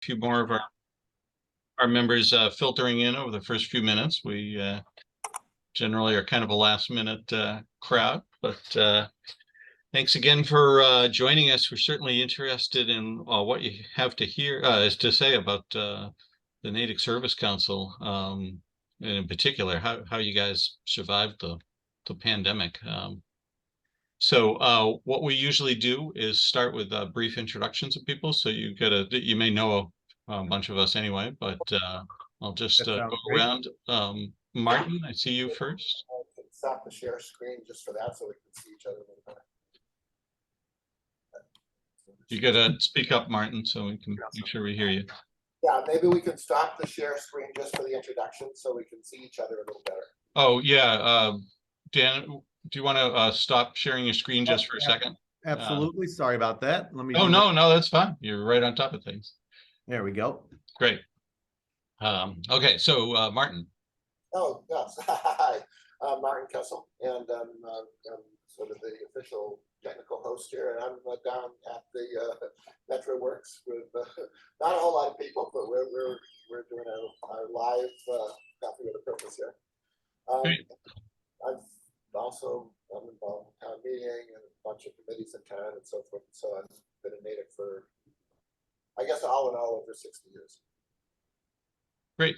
few more of our members filtering in over the first few minutes. We generally are kind of a last minute crowd, but thanks again for joining us. We're certainly interested in what you have to hear to say about the Natick Service Council, and in particular, how you guys survived the pandemic. So what we usually do is start with brief introductions of people. So you may know a bunch of us anyway, but I'll just go great. around. Martin, I see you first. I can stop the share screen just for that, so we can see each other a little better. You gotta speak up, Martin, so we can make sure we hear you. Yeah, maybe we can stop the share screen just for the introduction, so we can see each other a little better. Oh yeah, Dan, do you want to stop sharing your screen just for a second? Absolutely. Sorry about that. Let me. Oh no, that's fine. You're right on top of things. There we go. Great. Okay, so Martin. Oh yes, hi, Martin Kessel, and I'm sort of the official technical host here, and I'm down at the Metro Works with not a whole lot of people, but we're doing our live coffee with a purpose here. I've also involved in town meeting and a bunch of committees in town and so forth. So I've been in Natick for, I guess, all in all, over 60 years. Great,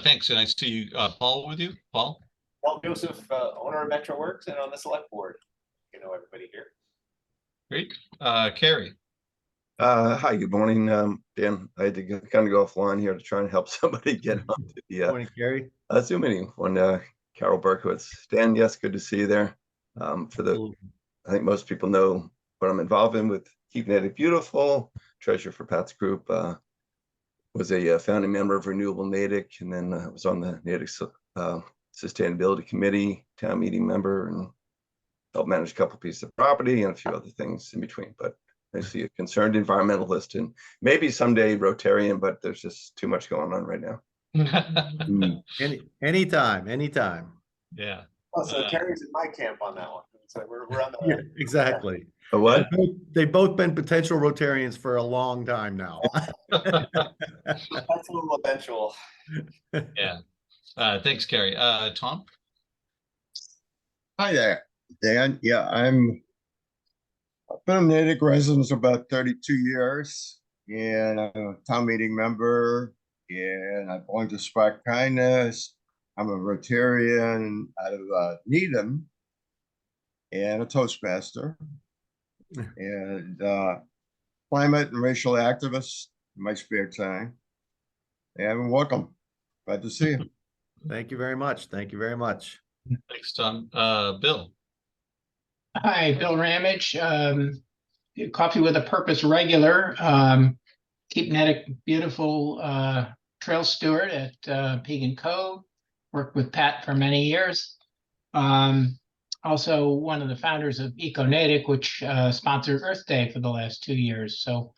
thanks. And I see Paul with you. Paul Joseph, owner of Metro Works and on the select board. You know everybody here. Great. Carrie. Hi, good morning. Dan, I had to kind of go offline here to try and help somebody get onto the Morning, Carrie. Zoom meeting when Carol Berkowitz. Dan, yes, good to see you there. I think most people know what I'm involved in with Keep Natick Beautiful, treasurer for Pat's group, was a founding member of Renewable Natick, and then was on the Natick Sustainability Committee, town meeting member, and helped manage a couple pieces of property and a few other things in between. But I see a concerned environmentalist and maybe someday Rotarian, but there's just too much going on right now. Anytime. Yeah. Oh, so Terry's in my camp on that one. So we're on the Yeah, exactly. A what? They've both been potential Rotarians for a long time now. that's a little eventual. Yeah. Thanks, Carrie. Tom. Hi there, Dan. Yeah, I've been a Natick resident for about 32 years, and I'm a town meeting member, and I belong to Spark Kindness. I'm a Rotarian out of Needham, and a Toastmaster, and climate and racial activist in my spare time. And welcome. Glad to see you. Thank you very much. Thank you very much. Thanks, Tom. Bill. Hi, Bill Ramage, Coffee with a Purpose regular, Keep Natick Beautiful trail steward at Pegan Cove, worked with Pat for many years. Also one of the founders of Eco Natick, which sponsored Earth Day for the last 2 years. So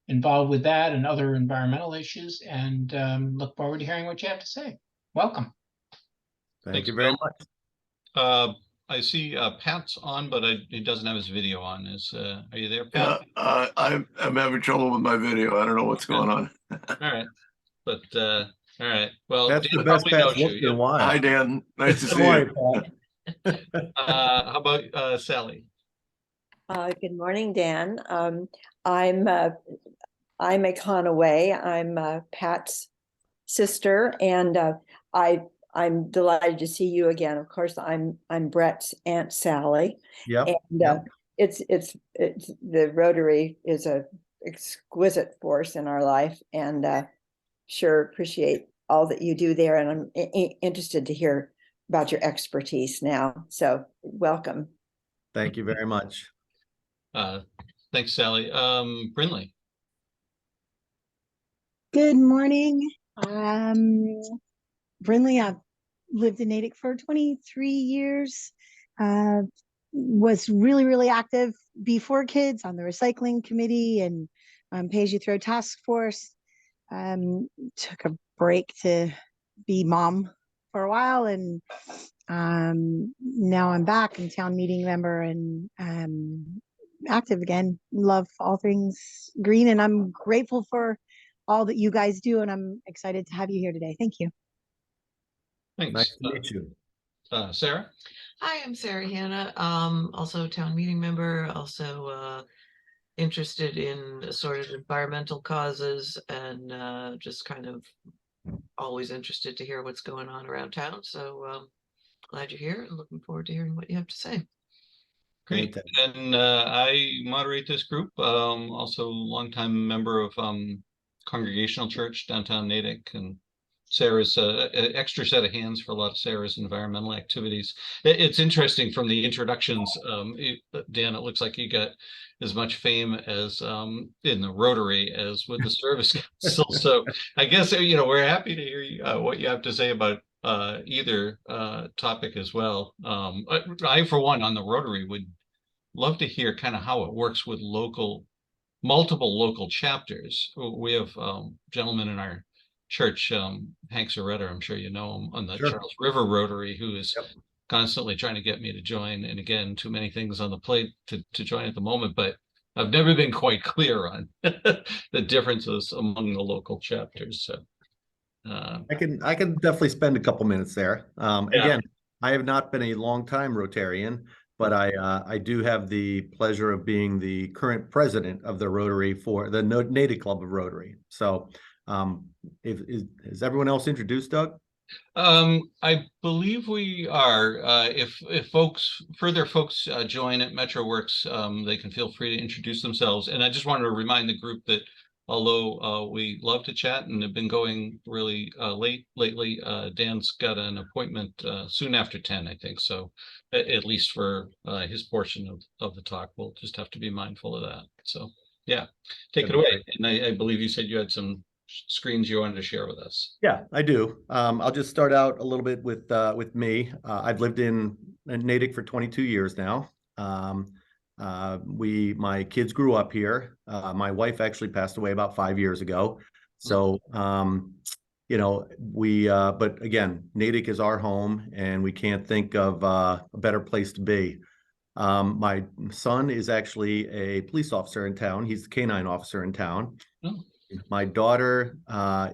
involved with that and other environmental issues, and look forward to hearing what you have to say. Welcome. Thank you very much. I see Pat's on, but he doesn't have his video on. Are you there, Pat? Yeah, I'm having trouble with my video. I don't know what's going on. All right, but all right. Well, that's Dan the best Pat's looked in a while. Hi, Dan. Nice to see you. How about Sally? Good morning, Dan. I'm a Conaway. I'm Pat's sister, and I'm delighted to see you again. Of course, I'm Brett's Aunt Sally. Yep. And it's the Rotary is a exquisite force in our life, and sure appreciate all that you do there. And I'm interested to hear about your expertise now. So welcome. Thank you very much. Thanks, Sally. Brinley. Good morning. Brinley, I've lived in Natick for 23 years. Was really active before kids on the recycling committee and pay-as-you-throw task force. Took a break to be mom for a while, and now I'm back and town meeting member and active again. Love all things green, and I'm grateful for all that you guys do, and I'm excited to have you here today. Thank you. Thanks. Nice to meet you. Sarah? Hi, I'm Sarah Hanna, also town meeting member, also interested in sort of environmental causes and just kind of always interested to hear what's going on around town. So glad you're here and looking forward to hearing what you have to say. Great. Fantastic. And I moderate this group, also longtime member of Congregational Church downtown Natick, and Sarah's an extra set of hands for a lot of Sarah's environmental activities. It's interesting from the introductions, Dan, it looks like you got as much fame as in the Rotary as with the Service Council. So I guess, we're happy to hear what you have to say about either topic as well. I, for one, on the Rotary would love to hear kind of how it works with multiple local chapters. We have gentlemen in our church, Hank Zaretta, I'm sure you know him, on the Sure. Charles River Rotary, who is Yep. constantly trying to get me to join. And again, too many things on the plate to join at the moment, but I've never been quite clear on the differences among the local chapters. So I can definitely spend a couple minutes there. Again, I have not been a long time Rotarian, but I do have the pleasure of being the current president of the Rotary for the Natick Club of Rotary. So is everyone else introduced, Doug? I believe we are. If further folks join at MetroWorks, they can feel free to introduce themselves. And I just wanted to remind the group that although we love to chat and have been going really late lately, Dan's got an appointment soon after 10, I think. So at least for his portion of the talk, we'll just have to be mindful of that. So yeah, take it away. And I believe you said you had some screens you wanted to share with us. Yeah, I do. I'll just start out a little bit with me. I've lived in Natick for 22 years now. My kids grew up here. My wife actually passed away about 5 years ago. So, but again, Natick is our home, and we can't think of a better place to be. My son is actually a police officer in town. He's the canine officer in town. Oh. My daughter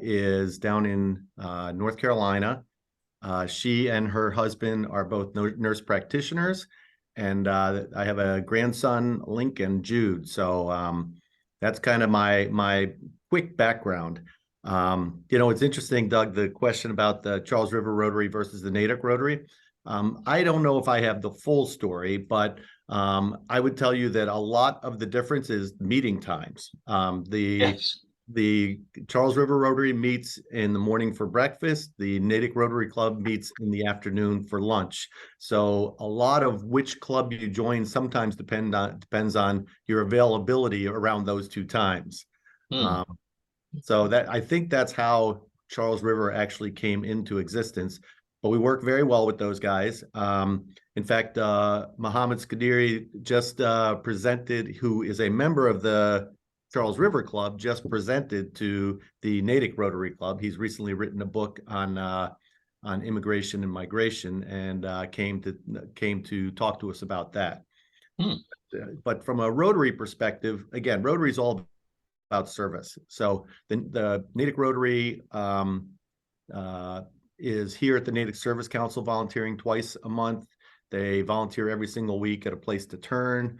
is down in North Carolina. She and her husband are both nurse practitioners, and I have a grandson, Lincoln Jude. So that's kind of my quick background. It's interesting, Doug, the question about the Charles River Rotary versus the Natick Rotary. I don't know if I have the full story, but I would tell you that a lot of the difference is meeting times. Yes. The Charles River Rotary meets in the morning for breakfast. The Natick Rotary Club meets in the afternoon for lunch. So a lot of which club you join sometimes depends on your availability around those two times. So I think that's how Charles River actually came into existence. But we work very well with those guys. In fact, Mohammed Skadiri just presented, who is a member of the Charles River Club, just presented to the Natick Rotary Club. He's recently written a book on immigration and migration, and came to talk to us about that. But from a Rotary perspective, again, Rotary is all about service. So the Natick Rotary is here at the Natick Service Council, volunteering twice a month. They volunteer every single week at a place to turn.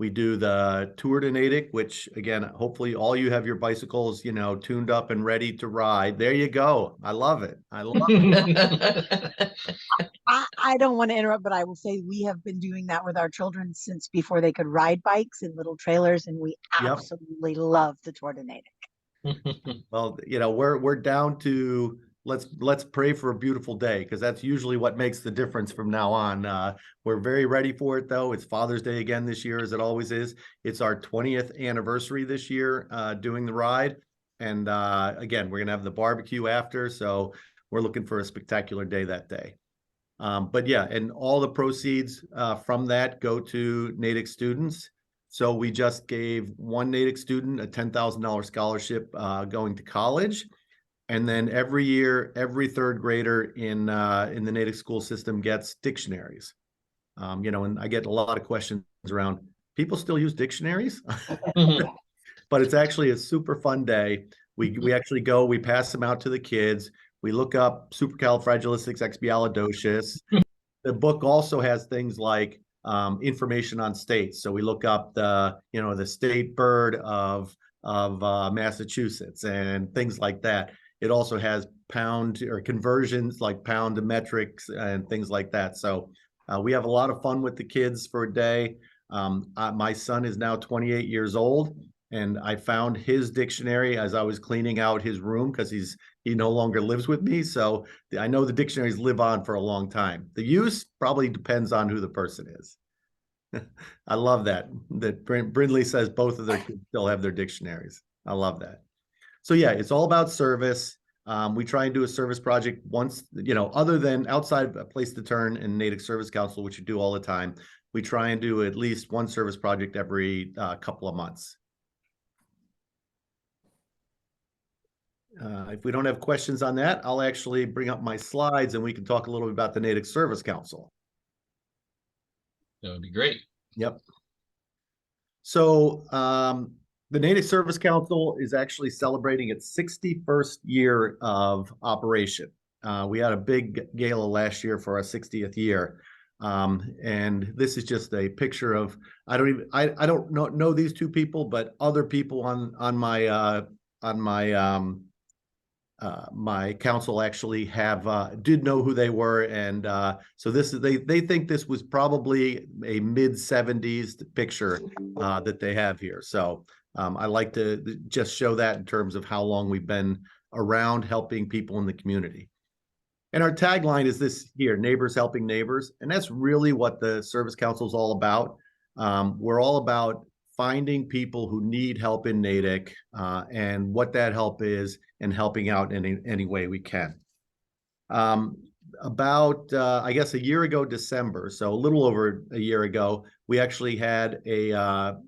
We do the tour to Natick, which again, hopefully all you have your bicycles, tuned up and ready to ride. There you go. I love it. I love it. I don't want to interrupt, but I will say we have been doing that with our children since before they could ride bikes in little trailers, and we absolutely love the tour to Natick. Well, we're down to let's pray for a beautiful day, because that's usually what makes the difference from now on. We're very ready for it, though. It's Father's Day again this year, as it always is. It's our 20th anniversary this year doing the ride. And again, we're going to have the barbecue after. So we're looking for a spectacular day that day. But yeah, and all the proceeds from that go to Natick students. So we just gave one Natick student a $10,000 scholarship going to college. And then every year, every third grader in the Natick school system gets dictionaries. And I get a lot of questions around, people still use dictionaries? but it's actually a super fun day. We actually go, we pass them out to the kids. We look up supercalifragilisticexpialidocious. The book also has things like information on states. So we look up the state bird of Massachusetts and things like that. It also has pound or conversions like pound to metrics and things like that. So we have a lot of fun with the kids for a day. My son is now 28 years old, and I found his dictionary as I was cleaning out his room because he no longer lives with me. So I know the dictionaries live on for a long time. The use probably depends on who the person is. I love that Brindley says both of their kids still have their dictionaries. I love that. So yeah, it's all about service. We try and do a service project once, other than outside a Place to Turn and Natick Service Council, which you do all the time. We try and do at least one service project every couple of months. If we don't have questions on that, I'll actually bring up my slides and we can talk a little bit about the Natick Service Council. That would be great. Yep. So the Natick Service Council is actually celebrating its 61st year of operation. We had a big gala last year for our 60th year. And this is just a picture of, I don't know these two people, but other people on my my council actually did know who they were. And so this is, they think this was probably a mid-70s picture that they have here. So I like to just show that in terms of how long we've been around helping people in the community. And our tagline is this here, neighbors helping neighbors. And that's really what the Service Council is all about. We're all about finding people who need help in Natick and what that help is and helping out in any way we can. About, I guess, a year ago, December, so a little over a year ago, we actually had a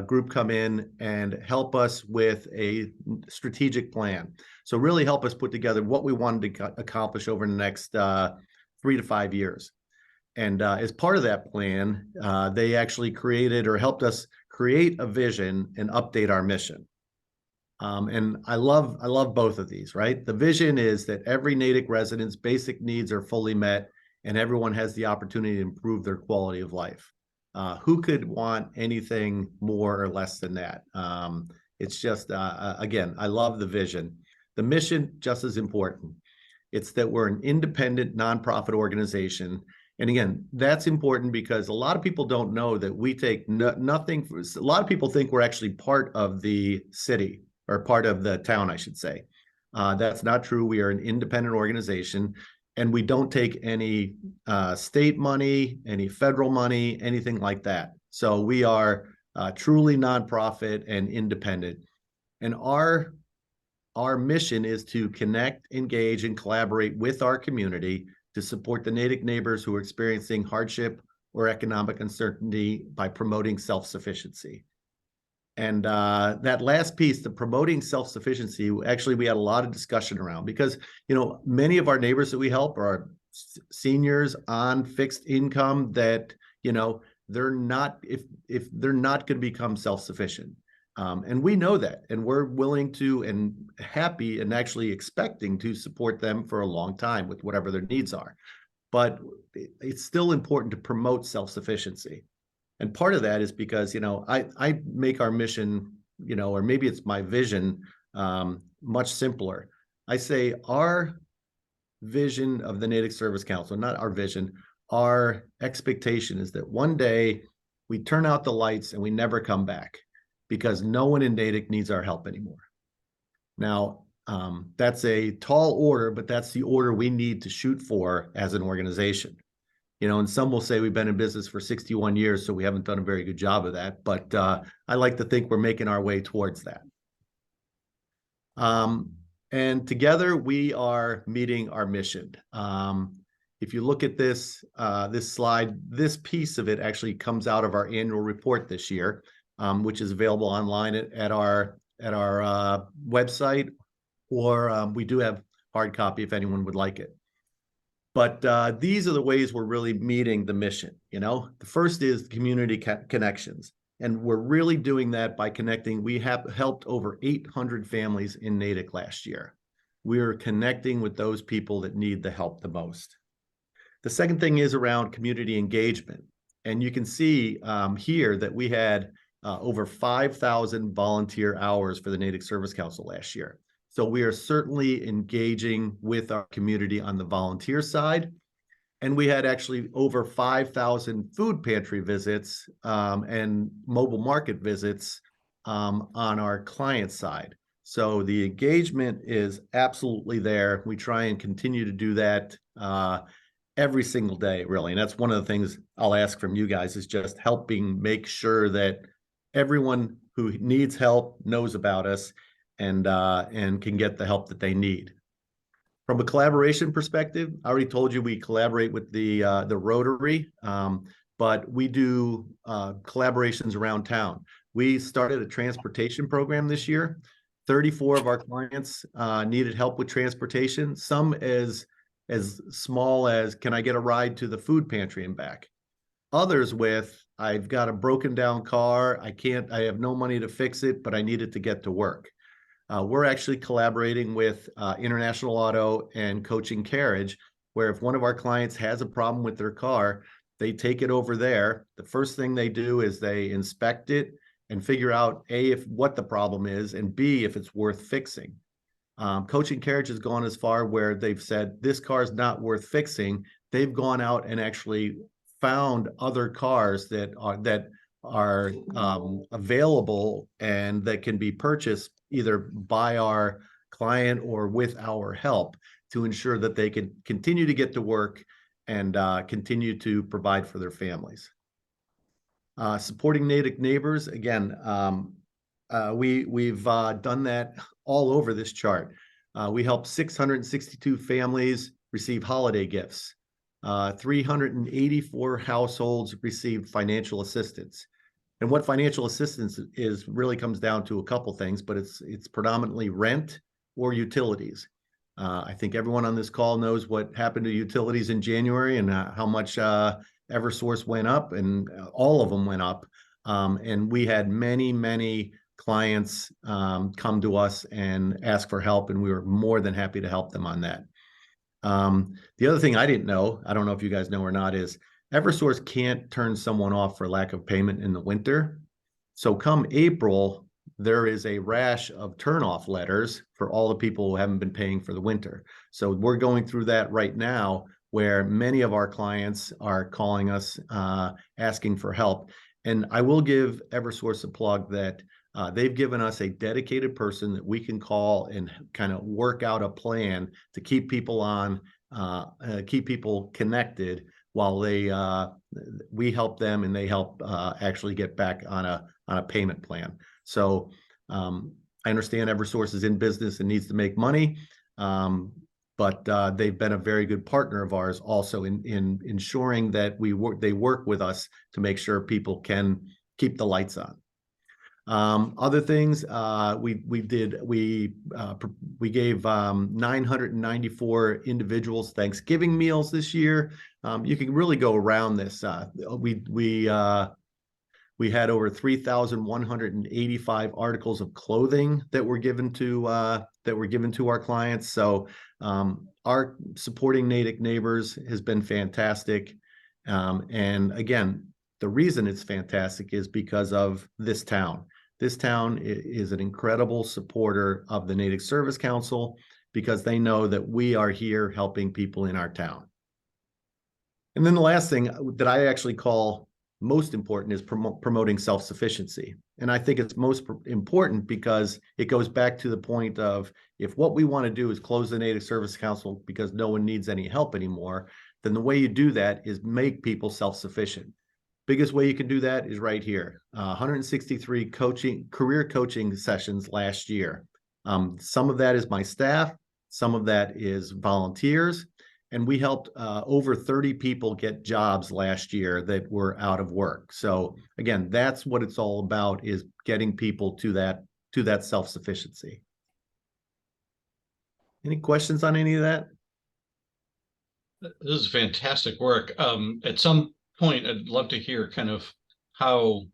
group come in and help us with a strategic plan. So really help us put together what we wanted to accomplish over the next 3 to 5 years. And as part of that plan, they actually created or helped us create a vision and update our mission. And I love both of these, right? The vision is that every Natick resident's basic needs are fully met and everyone has the opportunity to improve their quality of life. Who could want anything more or less than that? It's just, again, I love the vision. The mission, just as important. It's that we're an independent nonprofit organization. And again, that's important because a lot of people don't know that we take nothing. A lot of people think we're actually part of the city or part of the town, I should say. That's not true. We are an independent organization. And we don't take any state money, any federal money, anything like that. So we are truly nonprofit and independent. And our mission is to connect, engage, and collaborate with our community to support the Natick neighbors who are experiencing hardship or economic uncertainty by promoting self-sufficiency. And that last piece, the promoting self-sufficiency, actually, we had a lot of discussion around because, many of our neighbors that we help are seniors on fixed income that, they're not, if they're not going to become self-sufficient. And we know that, and we're willing to and happy and actually expecting to support them for a long time with whatever their needs are. But it's still important to promote self-sufficiency. And part of that is because, I make our mission, or maybe it's my vision, much simpler. I say our vision of the Natick Service Council, not our vision, our expectation is that one day we turn out the lights and we never come back because no one in Natick needs our help anymore. Now, that's a tall order, but that's the order we need to shoot for as an organization. And some will say we've been in business for 61 years, so we haven't done a very good job of that. But I like to think we're making our way towards that. And together we are meeting our mission. If you look at this slide, this piece of it actually comes out of our annual report this year, which is available online at our website, or we do have hard copy if anyone would like it. But these are the ways we're really meeting the mission. The first is community connections. And we're really doing that by connecting. We have helped over 800 families in Natick last year. We are connecting with those people that need the help the most. The second thing is around community engagement. And you can see here that we had over 5,000 volunteer hours for the Natick Service Council last year. So we are certainly engaging with our community on the volunteer side. And we had actually over 5,000 food pantry visits and mobile market visits on our client side. So the engagement is absolutely there. We try and continue to do that every single day, really. And that's one of the things I'll ask from you guys, is just helping make sure that everyone who needs help knows about us and can get the help that they need. From a collaboration perspective, I already told you we collaborate with the Rotary, but we do collaborations around town. We started a transportation program this year. 34 of our clients needed help with transportation, some as small as, can I get a ride to the food pantry and back? Others with, I've got a broken down car, I have no money to fix it, but I need it to get to work. We're actually collaborating with International Auto and Coaching Carriage, where if one of our clients has a problem with their car, they take it over there. The first thing they do is they inspect it and figure out A, what the problem is, and B, if it's worth fixing. Coaching Carriage has gone as far where they've said, this car is not worth fixing. They've gone out and actually found other cars that are available and that can be purchased either by our client or with our help, to ensure that they can continue to get to work and continue to provide for their families. Supporting Natick neighbors, again, we've done that all over this chart. We helped 662 families receive holiday gifts. 384 households received financial assistance. And what financial assistance is really comes down to a couple things, but it's predominantly rent or utilities. I think everyone on this call knows what happened to utilities in January and how much Eversource went up, and all of them went up. And we had many clients come to us and ask for help, and we were more than happy to help them on that. The other thing I didn't know, I don't know if you guys know or not, is Eversource can't turn someone off for lack of payment in the winter. So come April, there is a rash of turnoff letters for all the people who haven't been paying for the winter. So we're going through that right now, where many of our clients are calling us, asking for help. And I will give Eversource a plug that they've given us a dedicated person that we can call and kind of work out a plan to keep people on, keep people connected while we help them and they help actually get back on a payment plan. So I understand Eversource is in business and needs to make money, but they've been a very good partner of ours also in ensuring that they work with us to make sure people can keep the lights on. Other things we gave 994 individuals Thanksgiving meals this year. You can really go around this. We had over 3,185 articles of clothing that were given to our clients. So our supporting Natick neighbors has been fantastic. And again, the reason it's fantastic is because of this town. This town is an incredible supporter of the Natick Service Council because they know that we are here helping people in our town. And then the last thing that I actually call most important is promoting self-sufficiency. And I think it's most important because it goes back to the point of, if what we want to do is close the Natick Service Council because no one needs any help anymore, then the way you do that is make people self-sufficient. Biggest way you can do that is right here. 163 career coaching sessions last year. Some of that is my staff, some of that is volunteers, and we helped over 30 people get jobs last year that were out of work. So again, that's what it's all about, is getting people to that self-sufficiency. Any questions on any of that? This is fantastic work. At some point, I'd love to hear kind of how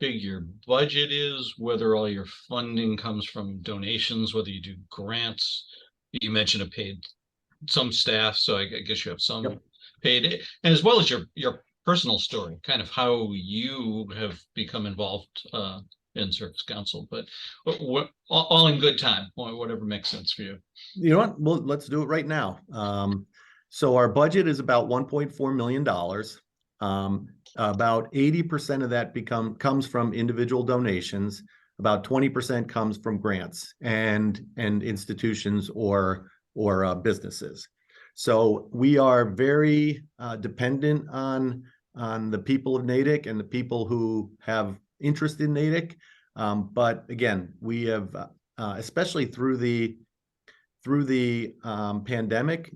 big your budget is, whether all your funding comes from donations, whether you do grants. You mentioned a paid some staff, so I guess you have some Yep. paid, and as well as your personal story, kind of how you have become involved in Service Council, but all in good time, or whatever makes sense for you. You know what? Well, let's do it right now. So our budget is about $1.4 million. About 80% of that comes from individual donations. About 20% comes from grants and institutions or businesses. So we are very dependent on the people of Natick and the people who have interest in Natick. But again, we have, especially through the pandemic,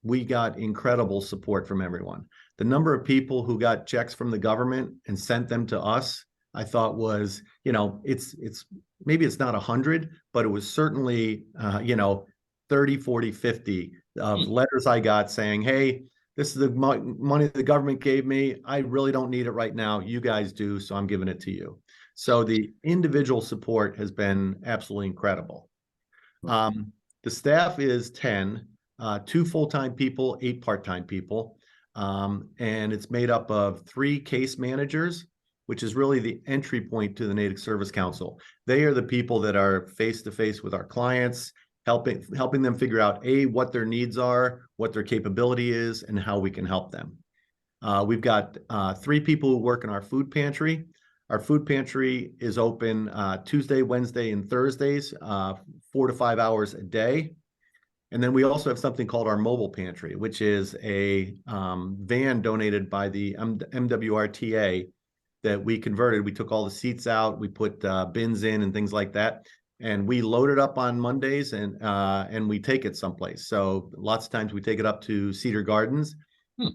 we got incredible support from everyone. The number of people who got checks from the government and sent them to us, I thought was, it's maybe it's not 100, but it was certainly, 30, 40, 50 of letters I got saying, hey, this is the money the government gave me. I really don't need it right now. You guys do, so I'm giving it to you. So the individual support has been absolutely incredible. The staff is 10, 2 full-time people, 8 part-time people. And it's made up of 3 case managers, which is really the entry point to the Natick Service Council. They are the people that are face-to-face with our clients, helping them figure out, what their needs are, what their capability is, and how we can help them. We've got 3 people who work in our food pantry. Our food pantry is open Tuesday, Wednesday, and Thursdays, 4 to 5 hours a day. And then we also have something called our mobile pantry, which is a van donated by the MWRTA that we converted. We took all the seats out, we put bins in and things like that. And we load it up on Mondays and we take it someplace. So lots of times we take it up to Cedar Gardens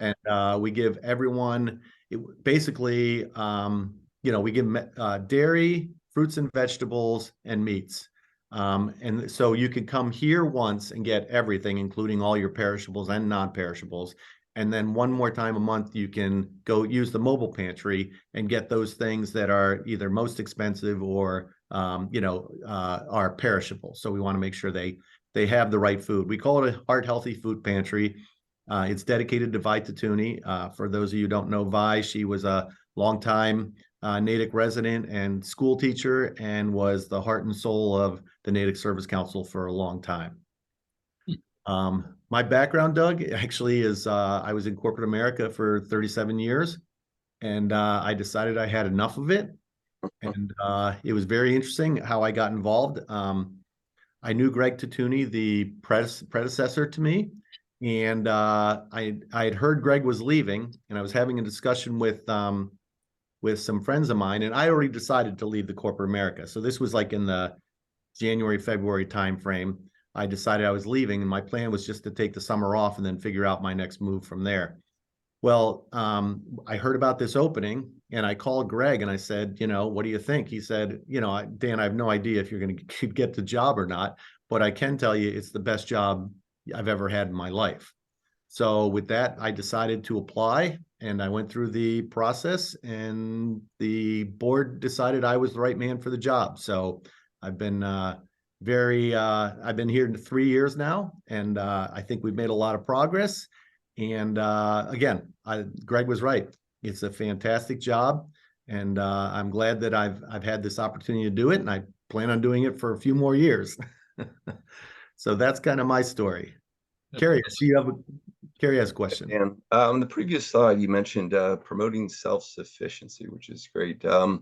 and we give everyone, basically, we give dairy, fruits and vegetables, and meats. And so you can come here once and get everything, including all your perishables and non-perishables. And then one more time a month, you can go use the mobile pantry and get those things that are either most expensive or, are perishable. So we want to make sure they have the right food. We call it a heart healthy food pantry. It's dedicated to Vi Tatuni. For those of you who don't know Vi, she was a longtime Natick resident and school teacher and was the heart and soul of the Natick Service Council for a long time. My background, Doug, actually is I was in corporate America for 37 years and I decided I had enough of it. And it was very interesting how I got involved. I knew Greg Tatuni, the predecessor to me, and I had heard Greg was leaving, and I was having a discussion with some friends of mine, and I already decided to leave the corporate America. So this was like in the January, February timeframe. I decided I was leaving, and my plan was just to take the summer off and then figure out my next move from there. Well, I heard about this opening and I called Greg and I said, what do you think? He said, Dan, I have no idea if you're going to get the job or not, but I can tell you it's the best job I've ever had in my life. So with that, I decided to apply and I went through the process and the board decided I was the right man for the job. So I've been I've been here 3 years now, and I think we've made a lot of progress. And again, Greg was right. It's a fantastic job, and I'm glad that I've had this opportunity to do it, and I plan on doing it for a few more years. So that's kind of my story. Carrie, I see Carrie has a question. And on the previous slide, you mentioned promoting self-sufficiency, which is great. I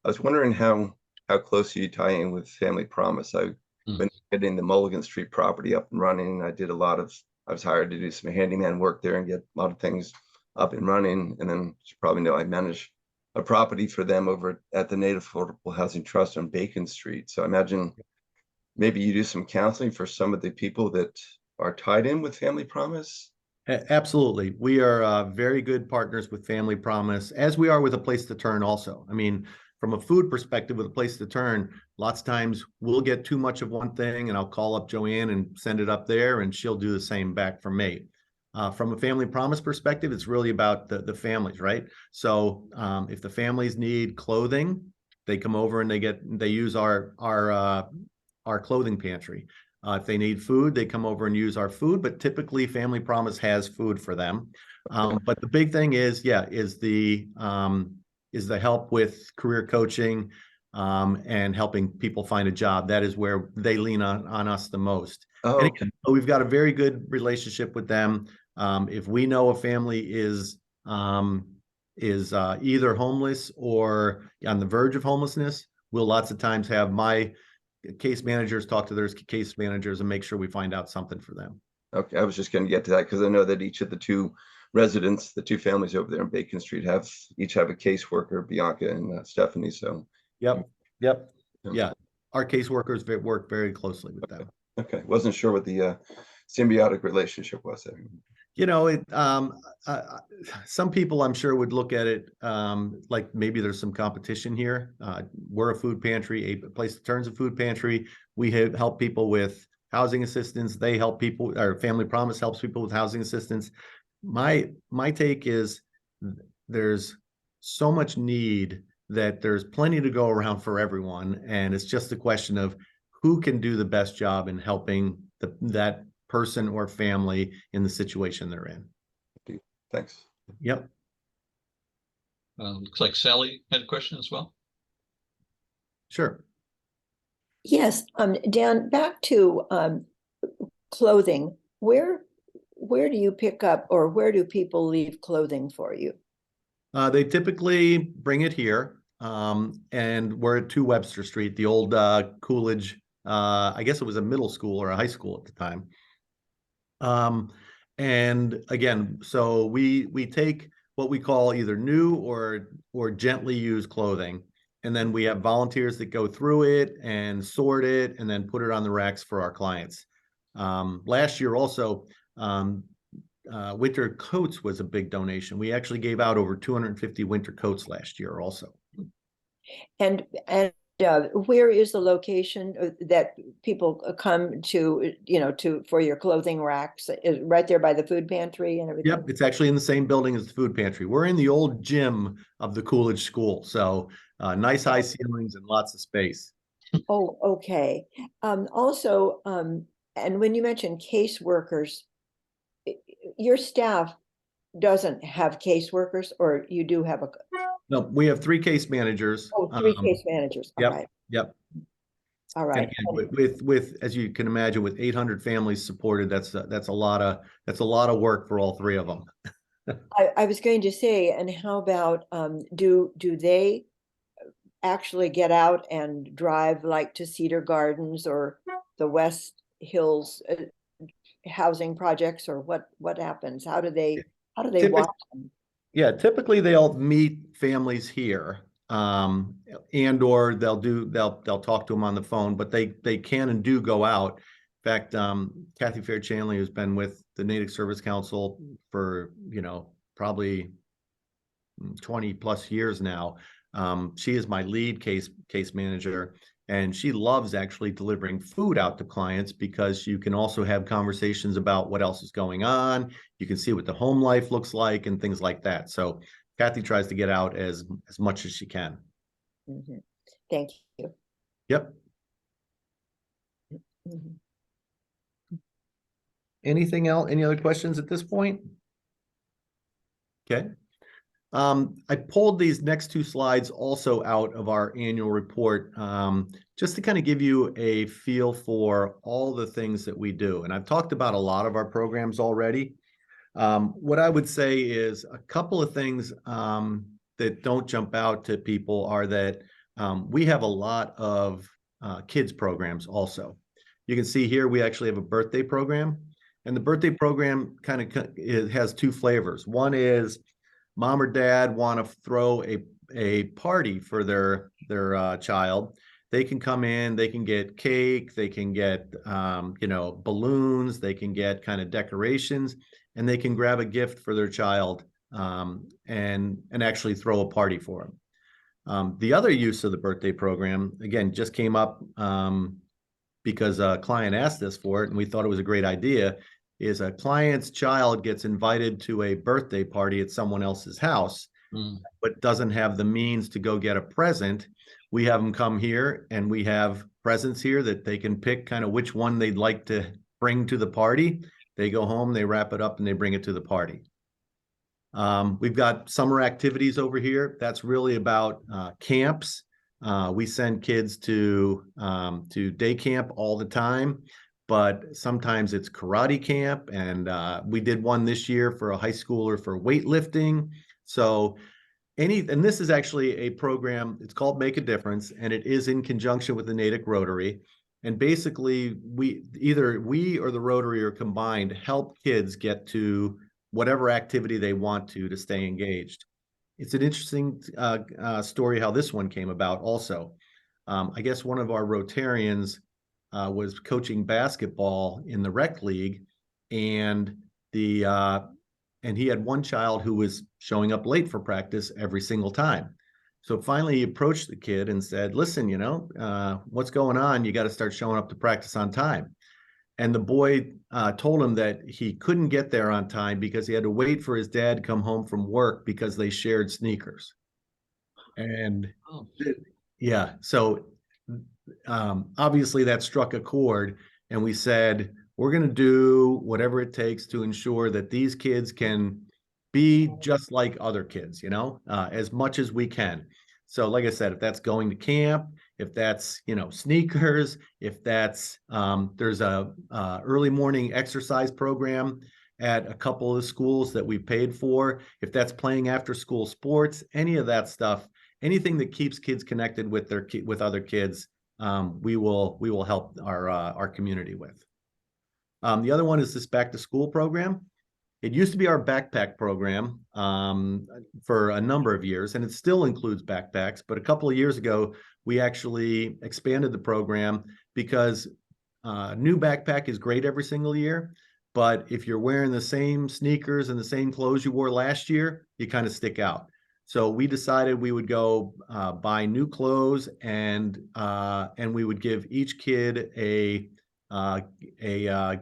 was wondering how close you tie in with Family Promise. I've been getting the Mulligan Street property up and running. I was hired to do some handyman work there and get a lot of things up and running. And then you probably know I manage a property for them over at the Native Affordable Housing Trust on Bacon Street. So I imagine maybe you do some counseling for some of the people that are tied in with Family Promise. Absolutely. We are very good partners with Family Promise, as we are with A Place to Turn also. I mean, from a food perspective with A Place to Turn, lots of times we'll get too much of one thing and I'll call up Joanne and send it up there and she'll do the same back for me. From a family promise perspective, it's really about the families, right? So if the families need clothing, they come over and they use our clothing pantry. If they need food, they come over and use our food, but typically Family Promise has food for them. But the big thing is the help with career coaching and helping people find a job. That is where they lean on us the most. Oh, And okay. again, we've got a very good relationship with them. If we know a family is either homeless or on the verge of homelessness, we'll lots of times have my case managers talk to their case managers and make sure we find out something for them. Okay, I was just going to get to that because I know that each of the two residents, the two families over there on Bacon Street, each have a caseworker, Bianca and Stephanie. So, Yep. Yeah, our caseworkers work very closely with them. Okay, wasn't sure what the symbiotic relationship was there. You know, some people I'm sure would look at it like maybe there's some competition here. We're a food pantry, a place that turns a food pantry. We help people with housing assistance. They help people, our Family Promise helps people with housing assistance. My take is there's so much need that there's plenty to go around for everyone. And it's just a question of who can do the best job in helping that person or family in the situation they're in. Thanks. Yep. Looks like Sally had a question as well. Sure. Yes, Dan, back to clothing. Where do you pick up, or where do people leave clothing for you? They typically bring it here. And we're at 2 Webster Street, the old Coolidge, I guess it was a middle school or a high school at the time. And again, so we take what we call either new or gently used clothing, and then we have volunteers that go through it and sort it and then put it on the racks for our clients. Last year also, winter coats was a big donation. We actually gave out over 250 winter coats last year also. And where is the location that people come to, for your clothing racks? Is right there by the food pantry and everything? Yep, it's actually in the same building as the food pantry. We're in the old gym of the Coolidge School, so nice high ceilings and lots of space. Oh, okay. Also, and when you mentioned caseworkers, your staff doesn't have caseworkers, or you do have a? No, we have 3 case managers. Oh, 3 case managers. All Yep, right. yep. All right. And again, with as you can imagine, with 800 families supported, that's a lot of work for all 3 of them. I was going to say, and how about do they actually get out and drive like to Cedar Gardens or the West Hills housing projects, or what happens? How do they watch them? Yeah, typically they'll meet families here, and or they'll talk to them on the phone, but they can and do go out. In fact, Kathy Fairchanley, who's been with the Natick Service Council for probably 20 plus years now, she is my lead case manager, and she loves actually delivering food out to clients because you can also have conversations about what else is going on. You can see what the home life looks like and things like that. So Kathy tries to get out as much as she can. Mm-hmm. Thank you. Yep. Mm-hmm. Anything else? Any other questions at this point? Okay. I pulled these next 2 slides also out of our annual report, just to kind of give you a feel for all the things that we do. And I've talked about a lot of our programs already. What I would say is a couple of things that don't jump out to people are that we have a lot of kids programs also. You can see here we actually have a birthday program, and the birthday program it has 2 flavors. One is mom or dad want to throw a party for their child. They can come in, they can get cake, they can get balloons, they can get kind of decorations, and they can grab a gift for their child and actually throw a party for them. The other use of the birthday program, again, just came up because a client asked us for it and we thought it was a great idea, is a client's child gets invited to a birthday party at someone else's house, but doesn't have the means to go get a present. We have them come here, and we have presents here that they can pick kind of which one they'd like to bring to the party. They go home, they wrap it up, and they bring it to the party. We've got summer activities over here. That's really about camps. We send kids to day camp all the time, but sometimes it's karate camp. And we did one this year for a high schooler for weightlifting. So and this is actually a program, it's called Make a Difference, and it is in conjunction with the Natick Rotary. And basically, either we or the Rotary are combined help kids get to whatever activity they want to stay engaged. It's an interesting story how this one came about also. I guess one of our Rotarians was coaching basketball in the rec league, and he had one child who was showing up late for practice every single time. So finally he approached the kid and said, listen, what's going on? You got to start showing up to practice on time. And the boy told him that he couldn't get there on time because he had to wait for his dad to come home from work because they shared sneakers. And yeah, so obviously that struck a chord, and we said, we're going to do whatever it takes to ensure that these kids can be just like other kids, as much as we can. So like I said, if that's going to camp, if that's, sneakers, if that's, there's a early morning exercise program at a couple of the schools that we paid for, if that's playing after school sports, any of that stuff, anything that keeps kids connected with with other kids, we will help our community with. The other one is this back to school program. It used to be our backpack program for a number of years, and it still includes backpacks. But a couple of years ago, we actually expanded the program because new backpack is great every single year. But if you're wearing the same sneakers and the same clothes you wore last year, you kind of stick out. So we decided we would go buy new clothes, and we would give each kid a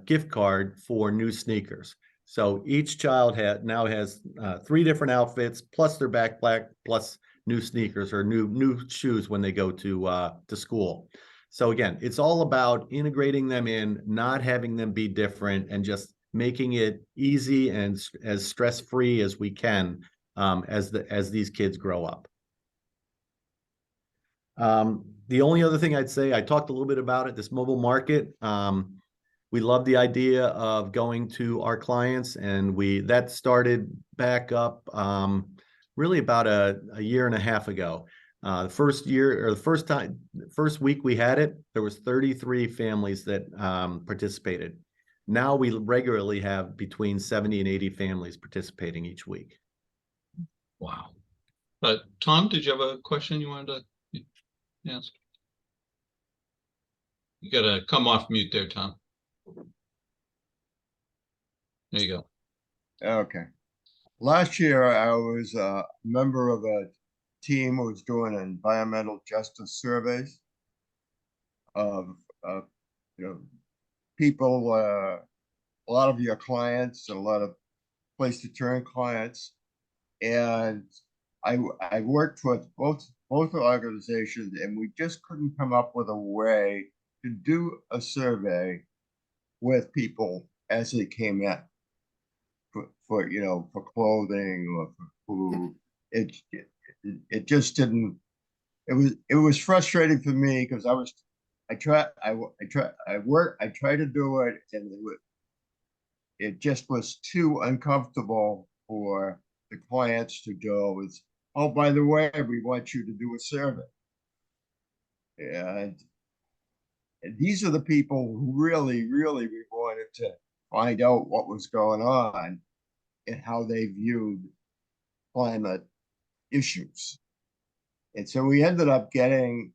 gift card for new sneakers. So each child now has 3 different outfits, plus their backpack, plus new sneakers or new shoes when they go to school. So again, it's all about integrating them in, not having them be different, and just making it easy and as stress-free as we can as these kids grow up. The only other thing I'd say, I talked a little bit about it, this mobile market. We love the idea of going to our clients, and that started back up really about a year and a half ago. The first week we had it, there was 33 families that participated. Now we regularly have between 70 and 80 families participating each week. Wow. But Tom, did you have a question you wanted to ask? You got to come off mute there, Tom. There you go. Okay. Last year, I was a member of a team who was doing environmental justice surveys of people, a lot of your clients, a lot of place to turn clients. And I worked with both organizations, and we just couldn't come up with a way to do a survey with people as they came in for clothing or for food. It just didn't. It was frustrating for me because I tried to do it, and it just was too uncomfortable for the clients to go. It's, oh, by the way, we want you to do a survey. And these are the people who really we wanted to find out what was going on and how they viewed climate issues. And so we ended up getting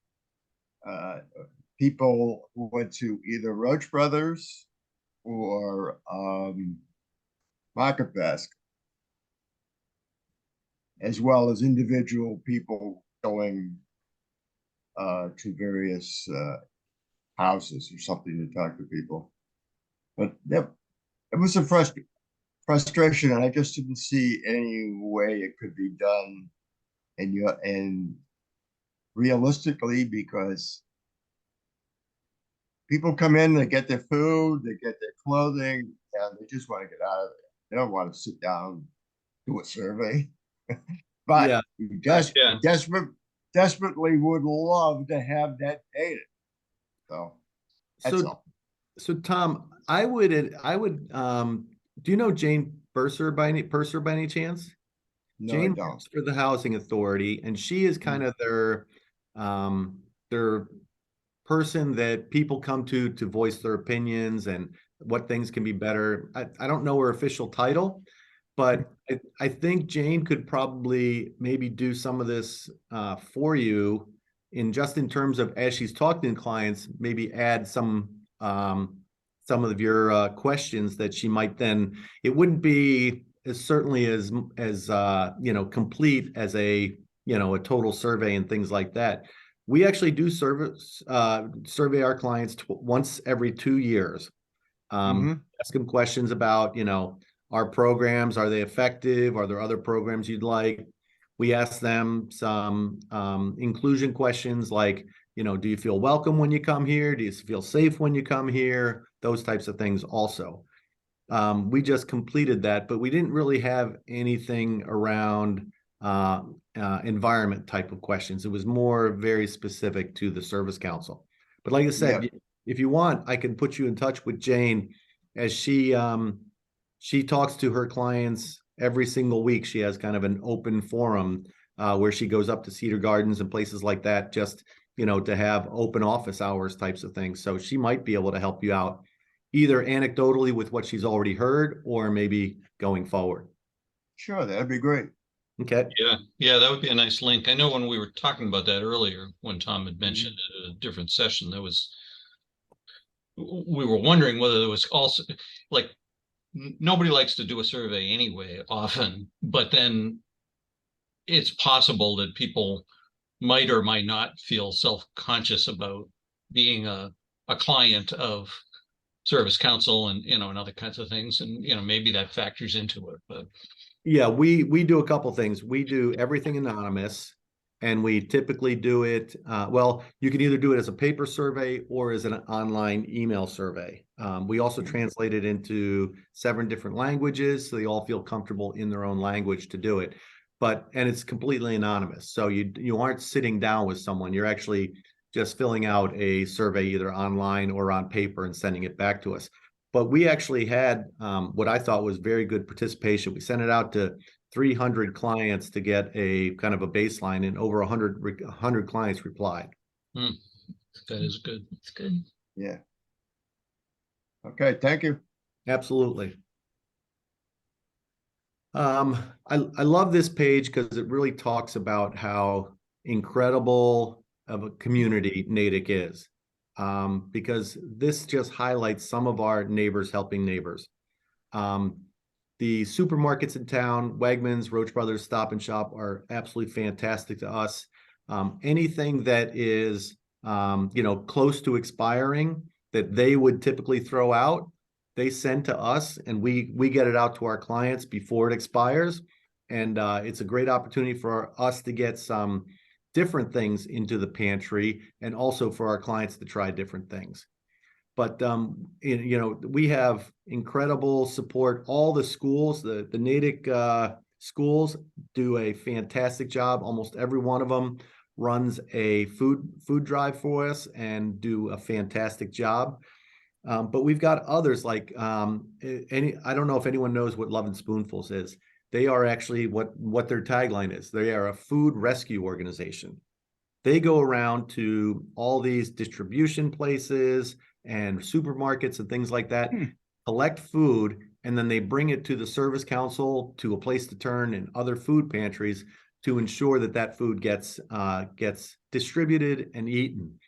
people who went to either Roach Brothers or Market Basket, as well as individual people going to various houses or something to talk to people. But it was a frustration, and I just didn't see any way it could be done. And realistically, because people come in, they get their food, they get their clothing, and they just want to get out of there. They don't want to sit down, do a survey. But Yeah. you Yeah. desperately would love to have that data. So that's So, all. so Tom, I would, do you know Jane Purser by any chance? No, I Jane don't. works for the Housing Authority, and she is kind of their person that people come to voice their opinions and what things can be better. I don't know her official title, but I think Jane could probably maybe do some of this for you in terms of, as she's talking to clients, maybe add some of your questions that she might then, it wouldn't be as certainly as complete as a total survey and things like that. We actually do survey our clients once every 2 years. Ask them questions about, our programs. Are they effective? Are there other programs you'd like? We ask them some inclusion questions like, do you feel welcome when you come here? Do you feel safe when you come here? Those types of things also. We just completed that, but we didn't really have anything around environment type of questions. It was more very specific to the service council. But like I said, if you want, I can put you in touch with Jane, as she talks to her clients every single week. She has kind of an open forum where she goes up to Cedar Gardens and places like that, just to have open office hours types of things. So she might be able to help you out either anecdotally with what she's already heard or maybe going forward. Sure, that'd be great. Okay. Yeah, that would be a nice link. I know when we were talking about that earlier, when Tom had mentioned at a different session, we were wondering whether there was also, like, nobody likes to do a survey anyway, often, but then it's possible that people might or might not feel self-conscious about being a client of service council and, and other kinds of things. And, maybe that factors into it, but. Yeah, we do a couple things. We do everything anonymous, and we typically do it, well, you can either do it as a paper survey or as an online email survey. We also translate it into 7 different languages, so they all feel comfortable in their own language to do it. And it's completely anonymous. So you aren't sitting down with someone. You're actually just filling out a survey either online or on paper and sending it back to us. But we actually had what I thought was very good participation. We sent it out to 300 clients to get a kind of a baseline, and over 100 clients replied. That is good. It's good. Yeah. Okay, thank you. Absolutely. I love this page because it really talks about how incredible of a community Natick is. Because this just highlights some of our neighbors helping neighbors. The supermarkets in town, Wegmans, Roach Brothers, Stop and Shop, are absolutely fantastic to us. Anything that is, close to expiring that they would typically throw out, they send to us, and we get it out to our clients before it expires. And it's a great opportunity for us to get some different things into the pantry, and also for our clients to try different things. But we have incredible support. All the schools, the Natick schools do a fantastic job. Almost every one of them runs a food drive for us and do a fantastic job. But we've got others like I don't know if anyone knows what Love and Spoonfuls is. They are actually what their tagline is. They are a food rescue organization. They go around to all these distribution places and supermarkets and things like that, collect food, and then they bring it to the service council, to a place to turn, and other food pantries to ensure that food gets distributed and eaten.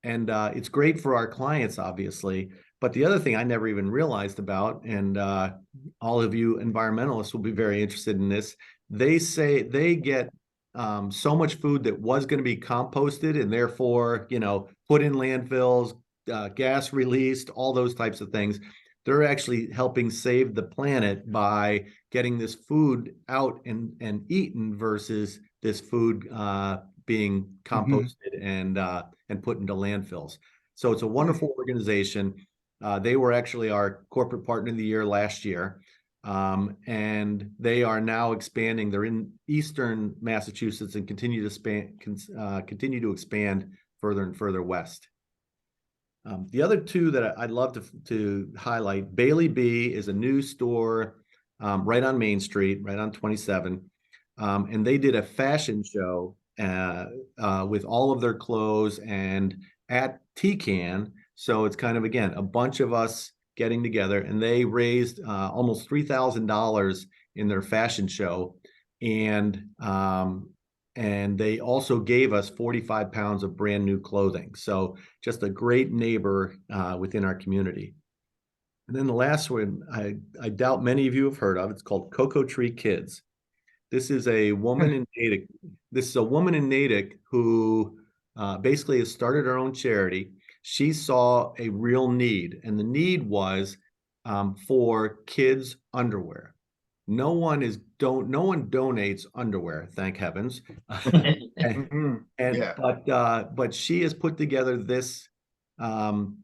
And it's great for our clients, obviously. But the other thing I never even realized about, and all of you environmentalists will be very interested in this, they say they get so much food that was going to be composted and therefore, put in landfills, gas released, all those types of things. they're actually helping save the planet by getting this food out and eaten versus this food being composted and put into landfills. So it's a wonderful organization. They were actually our corporate partner of the year last year. And they are now expanding. They're in Eastern Massachusetts and continue to expand further and further west. The other two that I'd love to highlight, Bailey B is a new store right on Main Street, right on 27. And they did a fashion show with all of their clothes and at TCAN. So it's kind of, again, a bunch of us getting together, and they raised almost $3,000 in their fashion show. And they also gave us 45 pounds of brand new clothing. So just a great neighbor within our community. And then the last one, I doubt many of you have heard of. It's called Cocoa Tree Kids. This is a woman in Natick. This is a woman in Natick who basically has started her own charity. She saw a real need, and the need was for kids' underwear. No one donates underwear, thank heavens. But she has put together this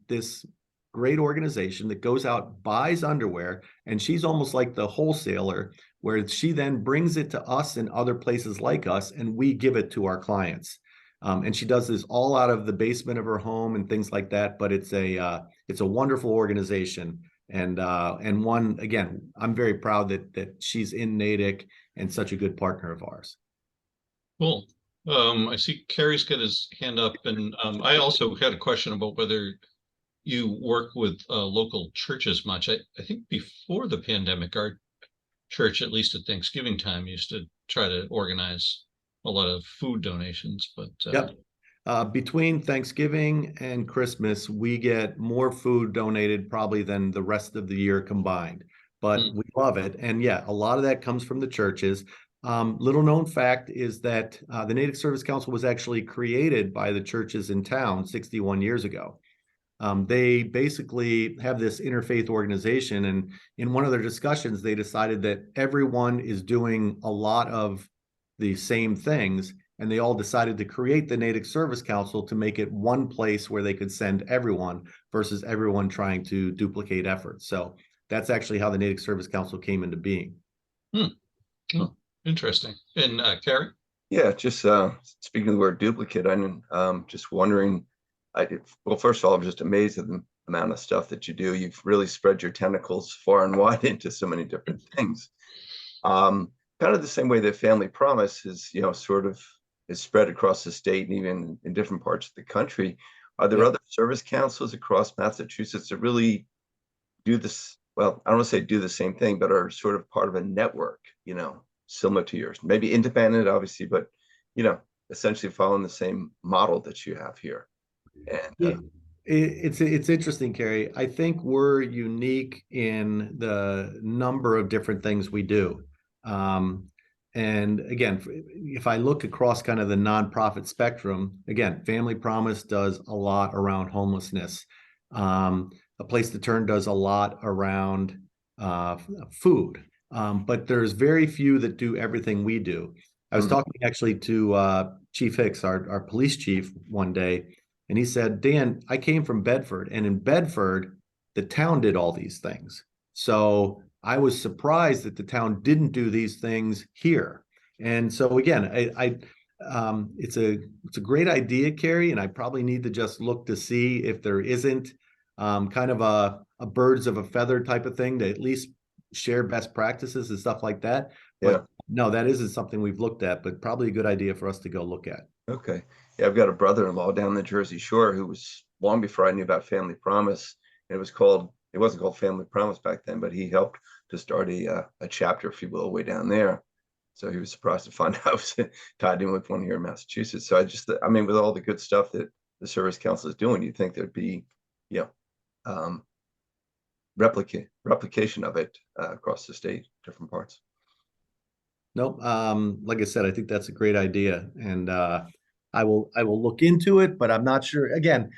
this great organization that goes out, buys underwear, and she's almost like the wholesaler, where she then brings it to us and other places like us, and we give it to our clients. And she does this all out of the basement of her home and things like that. But it's a wonderful organization, and one, again, I'm very proud that she's in Natick and such a good partner of ours. Cool. I see Carrie's got his hand up, and I also had a question about whether you work with local churches much. I think before the pandemic, our church, at least at Thanksgiving time, used to try to organize a lot of food donations, but yep. Between Thanksgiving and Christmas, we get more food donated probably than the rest of the year combined, but we love it. And yeah, a lot of that comes from the churches. Little known fact is that the Natick Service Council was actually created by the churches in town 61 years ago. They basically have this interfaith organization, and in one of their discussions, they decided that everyone is doing a lot of the same things, and they all decided to create the Natick Service Council to make it one place where they could send everyone versus everyone trying to duplicate efforts. So that's actually how the Natick Service Council came into being. Oh, interesting. And Carrie? Yeah, just speaking of the word duplicate, I'm just wondering, well, first of all, I'm just amazed at the amount of stuff that you do. You've really spread your tentacles far and wide into so many different things. Kind of the same way that Family Promise is, sort of is spread across the state and even in different parts of the country. Are there other service councils across Massachusetts that really do this? Well, I don't want to say do the same thing, but are sort of part of a network, similar to yours, maybe independent, obviously, but, essentially following the same model that you have here. And it's interesting, Carrie. I think we're unique in the number of different things we do. And again, if I look across kind of the nonprofit spectrum, again, Family Promise does a lot around homelessness. A Place to Turn does a lot around food. But there's very few that do everything we do. I was talking actually to Chief Hicks, our police chief, one day, and he said, Dan, I came from Bedford, and in Bedford, the town did all these things. So I was surprised that the town didn't do these things here. And so again, it's a great idea, Carrie, and I probably need to just look to see if there isn't kind of a birds of a feather type of thing to at least share best practices and stuff like that. But no, that isn't something we've looked at, but probably a good idea for us to go look at. Okay. Yeah, I've got a brother-in-law down the Jersey Shore who was long before I knew about Family Promise. It wasn't called Family Promise back then, but he helped to start a chapter, if you will, way down there. So he was surprised to find out I was tied in with one here in Massachusetts. So with all the good stuff that the Service Council is doing, you'd think there'd be, replication of it across the state, different parts. Nope. Like I said, I think that's a great idea, and I will look into it, but I'm not sure. Again,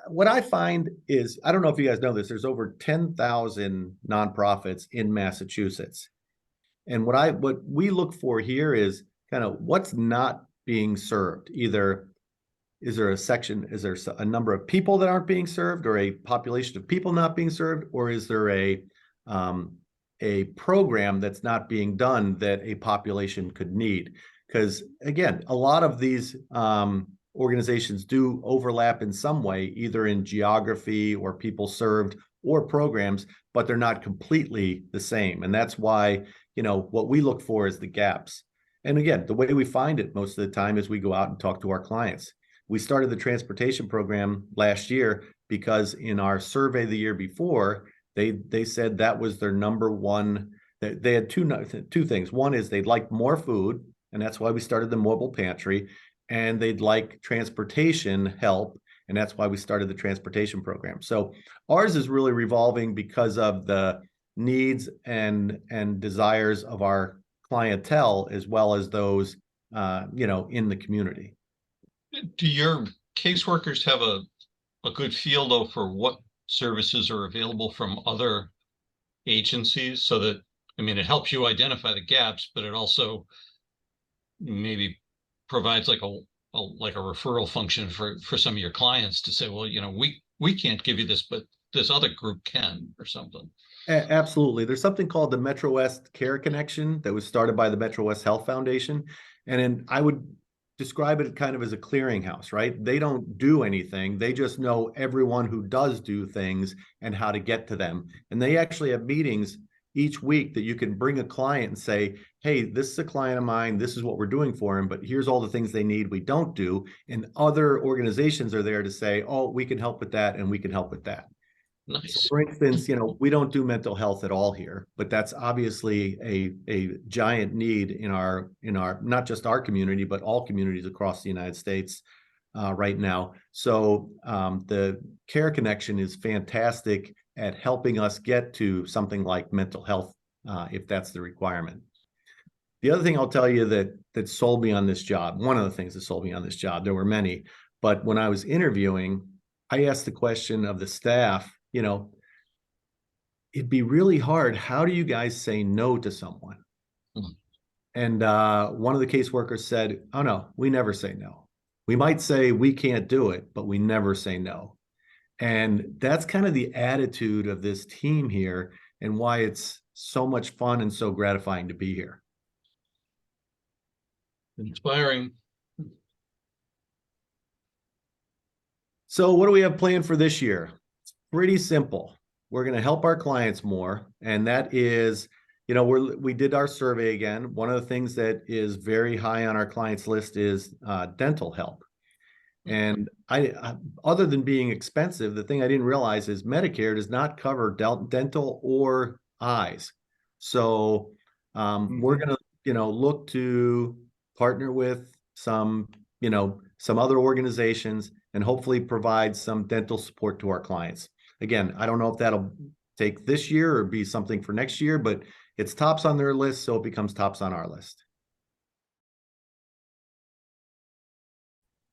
what I find is, I don't know if you guys know this, there's over 10,000 nonprofits in Massachusetts. And what we look for here is kind of what's not being served. Either is there a number of people that aren't being served, or a population of people not being served, or is there a program that's not being done that a population could need? Because again, a lot of these organizations do overlap in some way, either in geography or people served or programs, but they're not completely the same. And that's why, what we look for is the gaps. And again, the way we find it most of the time is we go out and talk to our clients. We started the transportation program last year because in our survey the year before, they said that was their number one. They had two things. One is they'd like more food, and that's why we started the mobile pantry, and they'd like transportation help, and that's why we started the transportation program. So ours is really revolving because of the needs and desires of our clientele, as well as those in the community. Do your caseworkers have a good feel though for what services are available from other agencies, so that, I mean, it helps you identify the gaps, but it also maybe provides like a referral function for some of your clients to say, well, we can't give you this, but this other group can, or something. Absolutely. There's something called the Metro West Care Connection that was started by the Metro West Health Foundation. And then I would describe it kind of as a clearinghouse, right? They don't do anything. They just know everyone who does do things and how to get to them. And they actually have meetings each week that you can bring a client and say, hey, this is a client of mine. This is what we're doing for him, but here's all the things they need we don't do. And other organizations are there to say, oh, we can help with that, and we can help with that. Nice. So for instance, we don't do mental health at all here, but that's obviously a giant need in our not just our community, but all communities across the United States right now. So the Care Connection is fantastic at helping us get to something like mental health, if that's the requirement. The other thing I'll tell you that sold me on this job, one of the things that sold me on this job, there were many, but when I was interviewing, I asked the question of the staff, it'd be really hard. How do you guys say no to someone? Mm-hmm. And one of the caseworkers said, oh no, we never say no. We might say we can't do it, but we never say no. And that's kind of the attitude of this team here, and why it's so much fun and so gratifying to be here. Inspiring. So what do we have planned for this year? It's pretty simple. We're going to help our clients more. And that is, we did our survey again. One of the things that is very high on our clients list is dental help. And I other than being expensive, the thing I didn't realize is Medicare does not cover dental or eyes. So we're going to, look to partner with some other organizations and hopefully provide some dental support to our clients. Again, I don't know if that'll take this year or be something for next year, but it's tops on their list, so it becomes tops on our list.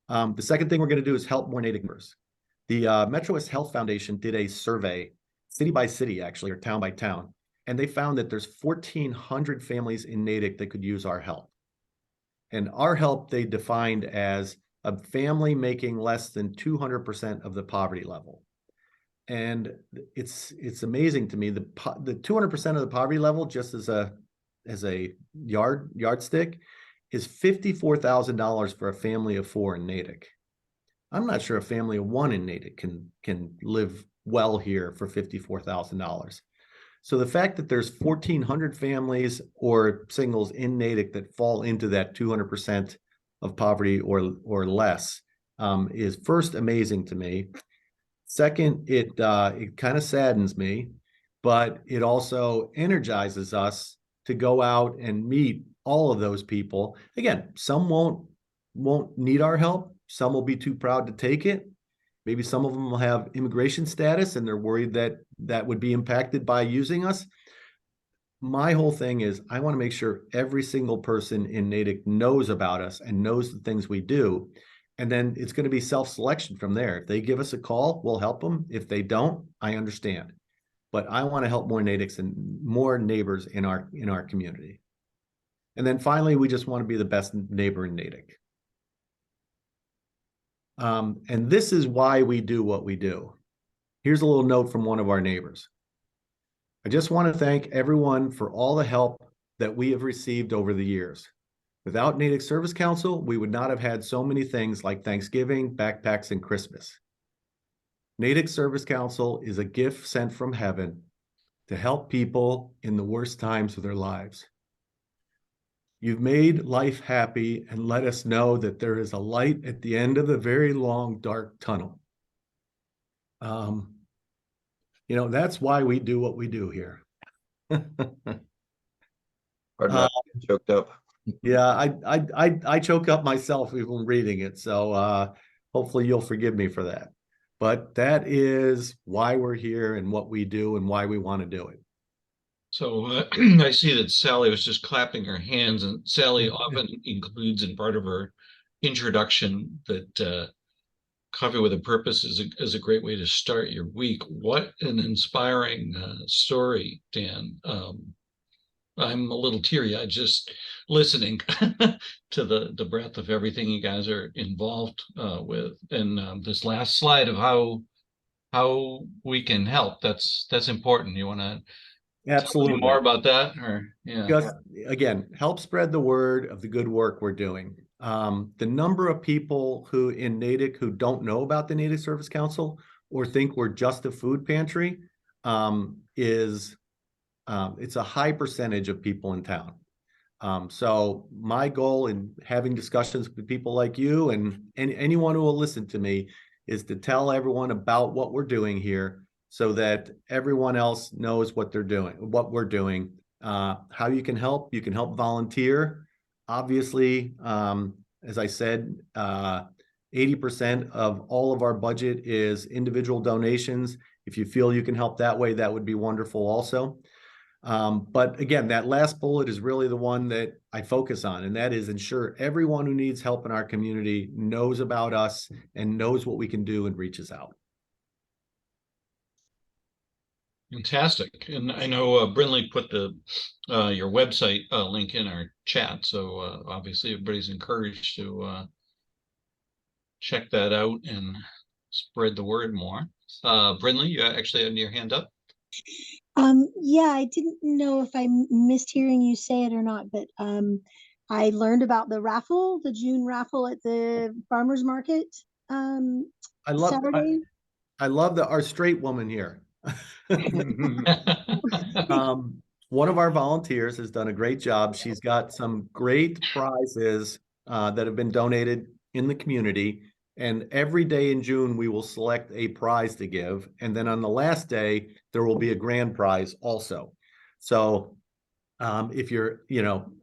The second thing we're going to do is help more Natick members. The Metro West Health Foundation did a survey, city by city actually, or town by town, and they found that there's 1,400 families in Natick that could use our help. And our help they defined as a family making less than 200% of the poverty level. And it's amazing to me, the 200% of the poverty level, just as a yardstick, is $54,000 for a family of 4 in Natick. I'm not sure a family of 1 in Natick can live well here for $54,000. So the fact that there's 1,400 families or singles in Natick that fall into that 200% of poverty or less is first amazing to me. Second, it kind of saddens me, but it also energizes us to go out and meet all of those people. Again, some won't need our help. Some will be too proud to take it. Maybe some of them will have immigration status and they're worried that would be impacted by using us. My whole thing is I want to make sure every single person in Natick knows about us and knows the things we do. And then it's going to be self-selection from there. If they give us a call, we'll help them. If they don't, I understand. But I want to help more Naticks and more neighbors in our community. And then finally, we just want to be the best neighbor in Natick. And this is why we do what we do. Here's a little note from one of our neighbors. I just want to thank everyone for all the help that we have received over the years. Without Natick Service Council, we would not have had so many things like Thanksgiving, backpacks, and Christmas. Natick Service Council is a gift sent from heaven to help people in the worst times of their lives. You've made life happy and let us know that there is a light at the end of the very long, dark tunnel. You know, that's why we do what we do here. Hard not to get choked up. Yeah, I choke up myself even reading it. So hopefully you'll forgive me for that. But that is why we're here and what we do and why we want to do it. So I see that Sally was just clapping her hands, and Sally often includes in part of her introduction that Coffee with a Purpose is a great way to start your week. What an inspiring story, Dan. I'm a little teary-eyed just listening to the breadth of everything you guys are involved with. And this last slide of how we can help, that's important. You want to Absolutely more about that? Or yeah. Just again, help spread the word of the good work we're doing. The number of people who in Natick who don't know about the Natick Service Council or think we're just a food pantry is it's a high percentage of people in town. So my goal in having discussions with people like you and anyone who will listen to me is to tell everyone about what we're doing here so that everyone else knows what they're doing, what we're doing, how you can help. You can help volunteer. Obviously, as I said, 80% of all of our budget is individual donations. If you feel you can help that way, that would be wonderful also. But again, that last bullet is really the one that I focus on, and that is ensure everyone who needs help in our community knows about us and knows what we can do and reaches out. Fantastic. And I know Brinley put the your website link in our chat, so obviously everybody's encouraged to check that out and spread the word more. Brinley, you actually have your hand up. Yeah, I didn't know if I missed hearing you say it or not, but I learned about the raffle, the June raffle at the farmers market Saturday. I love our straight woman here. One of our volunteers has done a great job. She's got some great prizes that have been donated in the community. And every day in June, we will select a prize to give. And then on the last day, there will be a grand prize also. So if you're,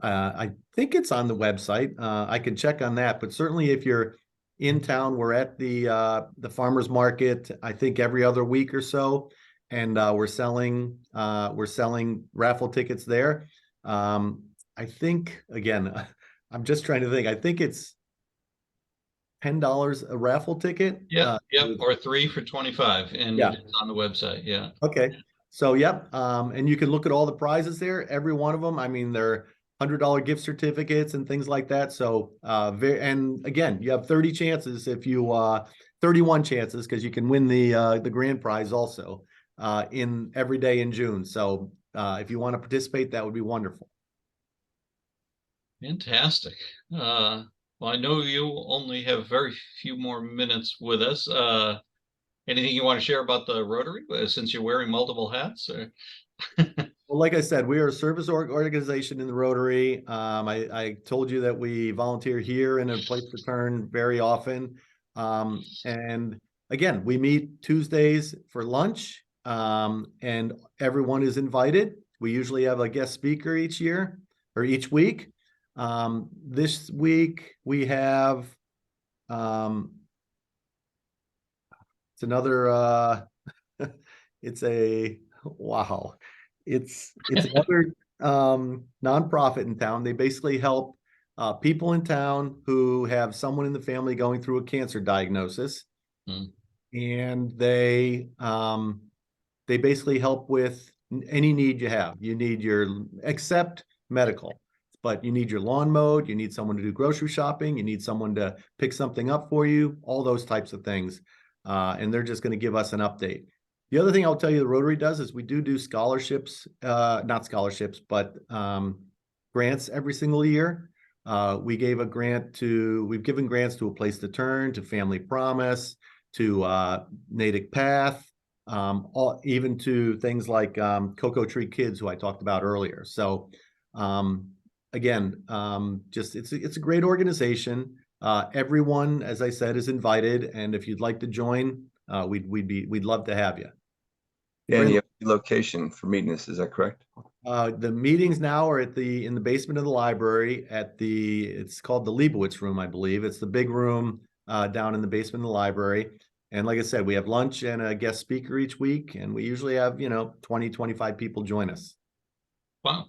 I think it's on the website. I can check on that. But certainly if you're in town, we're at the farmers market, I think every other week or so. And we're selling raffle tickets there. I think, again, I'm just trying to think. I think it's $10 a raffle ticket. Yeah, or 3 for $25, and yeah, it's on the website. Yeah. Okay. So yep, and you can look at all the prizes there. Every one of them. I mean, they're $100 gift certificates and things like that. So and again, you have 30 chances if you 31 chances because you can win the grand prize also in every day in June. So if you want to participate, that would be wonderful. Fantastic. Well, I know you only have very few more minutes with us. Anything you want to share about the Rotary since you're wearing multiple hats? Or? Well, like I said, we are a service organization in the Rotary. I told you that we volunteer here in a place to turn very often. And again, we meet Tuesdays for lunch and everyone is invited. We usually have a guest speaker each year or each week. This week we have it's another it's a wow. It's another nonprofit in town. They basically help people in town who have someone in the family going through a cancer diagnosis. And they basically help with any need you have. You need except medical, but you need your lawn mowed, you need someone to do grocery shopping, you need someone to pick something up for you, all those types of things. And they're just going to give us an update. The other thing I'll tell you the Rotary does is we do scholarships, not scholarships, but grants every single year. We've given grants to A Place to Turn, to Family Promise, to Natick Path, even to things like Cocoa Tree Kids, who I talked about earlier. So again, just it's a great organization. Everyone, as I said, is invited, and if you'd like to join, we'd love to have you. And you have a location for meetings, is that correct? The meetings now are in the basement of the library it's called the Leibowitz Room, I believe. It's the big room down in the basement of the library. And like I said, we have lunch and a guest speaker each week, and we usually have, 20, 25 people join us. Wow.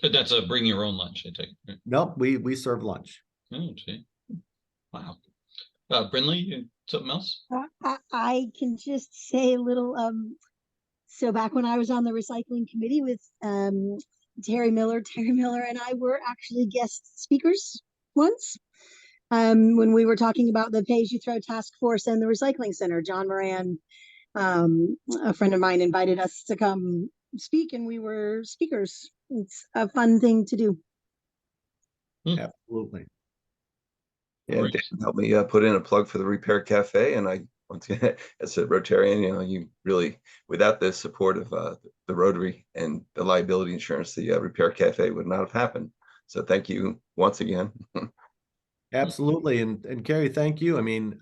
That's a bring your own lunch, I take. Right? Nope, we serve lunch. Oh, gee. Wow. Brinley, something else? I can just say a little, so back when I was on the recycling committee with Terry Miller and I were actually guest speakers once. When we were talking about the Pay As You Throw task force and the recycling center. John Moran, a friend of mine, invited us to come speak, and we were speakers. It's a fun thing to do. Absolutely. Yeah, Dan helped me put in a plug for the Repair Cafe, and I once again, as a Rotarian, you really, without the support of the Rotary and the liability insurance, the Repair Cafe would not have happened. So thank you once again. Absolutely. And Carrie, thank you. I mean,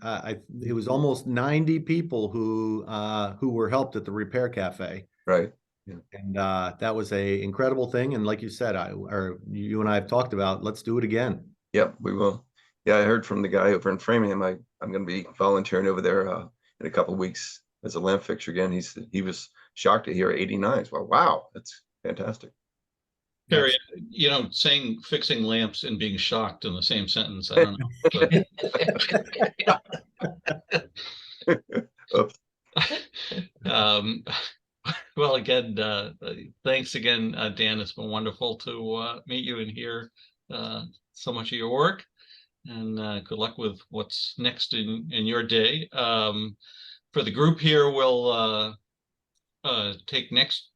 it was almost 90 people who were helped at the Repair Cafe. Right. Yeah. And that was a incredible thing. And like you said, you and I have talked about, let's do it again. Yep, we will. Yeah, I heard from the guy over in Framingham. I'm going to be volunteering over there in a couple of weeks as a lamp fixer again. He was shocked to hear 89. Well, wow, that's fantastic. Carrie, saying fixing lamps and being shocked in the same sentence, I don't know. Well, again, thanks again, Dan. It's been wonderful to meet you and hear so much of your work. And good luck with what's next in your day. For the group here, we'll take next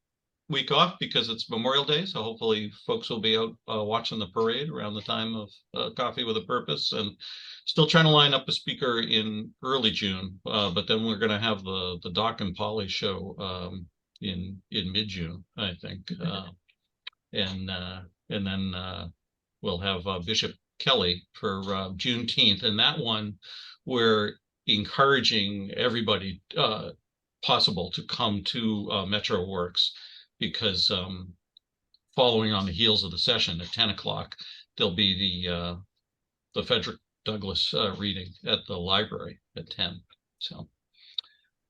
week off because it's Memorial Day, so hopefully folks will be out watching the parade around the time of Coffee with a Purpose, and still trying to line up a speaker in early June, but then we're going to have the Doc and Polly show in mid-June, I think, and then we'll have Bishop Kelly for Juneteenth, and that one we're encouraging everybody possible to come to Metro Works, because following on the heels of the session at 10 o'clock, there'll be the Frederick Douglass reading at the library at 10. So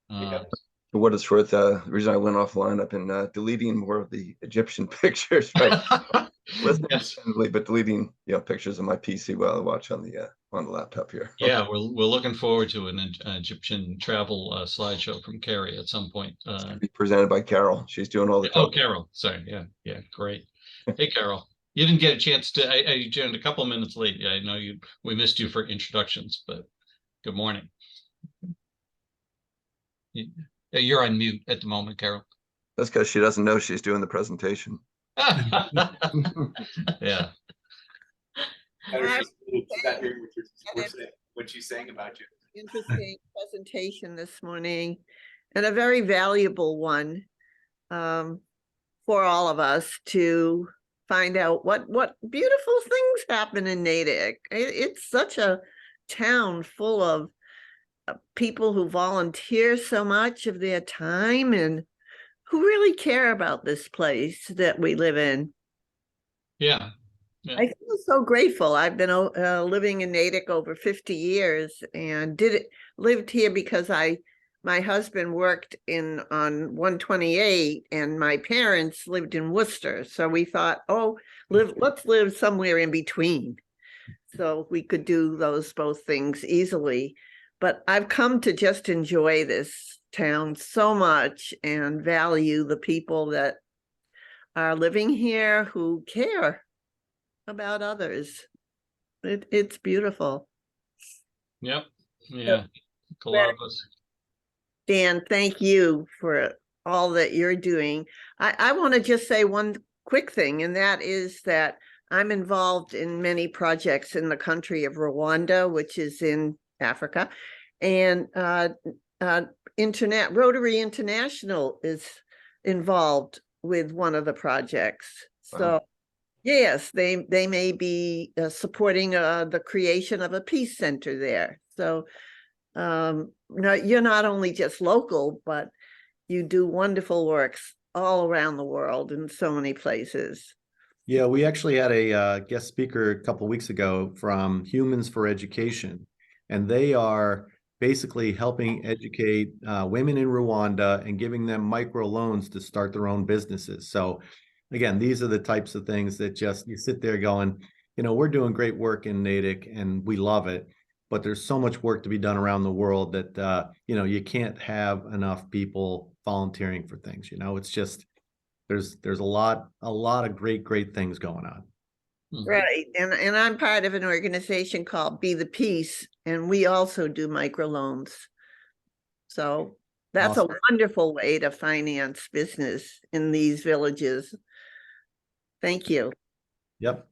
for what it's worth, the reason I went offline, I've been deleting more of the Egyptian pictures, right? Yes. But deleting pictures of my PC while I watch on the laptop here. Yeah, we're looking forward to an Egyptian travel slideshow from Carrie at some point. It's gonna be presented by Carol. She's doing all the Carol. Sorry. Yeah, great. Hey, Carol. You didn't get a chance to. I joined a couple of minutes late. I know we missed you for introductions, but good morning. You're on mute at the moment, Carol. That's because she doesn't know she's doing the presentation. Yeah. What she's saying about you. Interesting presentation this morning, and a very valuable one for all of us to find out what beautiful things happen in Natick. It's such a town full of people who volunteer so much of their time and who really care about this place that we live in. Yeah. I feel so grateful. I've been living in Natick over 50 years and lived here because my husband worked on 128 and my parents lived in Worcester. So we thought, let's live somewhere in between. So we could do those both things easily. But I've come to just enjoy this town so much and value the people that are living here who care about others. It's beautiful. Yep, yeah, a lot of us. Dan, thank you for all that you're doing. I want to just say one quick thing, and that is that I'm involved in many projects in the country of Rwanda, which is in Africa, and Rotary International is involved with one of the projects. Wow. So yes, they may be supporting the creation of a peace center there. So no, you're not only just local, but you do wonderful works all around the world in so many places. Yeah, we actually had a guest speaker a couple of weeks ago from Humans for Education, and they are basically helping educate women in Rwanda and giving them micro loans to start their own businesses. So again, these are the types of things that just you sit there going, you know, we're doing great work in Natick and we love it, but there's so much work to be done around the world that you know, you can't have enough people volunteering for things. You know, it's just there's a lot of great things going on. Right. And I'm part of an organization called Be the Peace, and we also do microloans. So that's Awesome. a wonderful way to finance business in these villages. Thank you. Yep.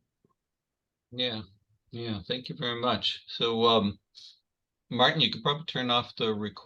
Yeah, thank you very much. So Martin, you could probably turn off the record.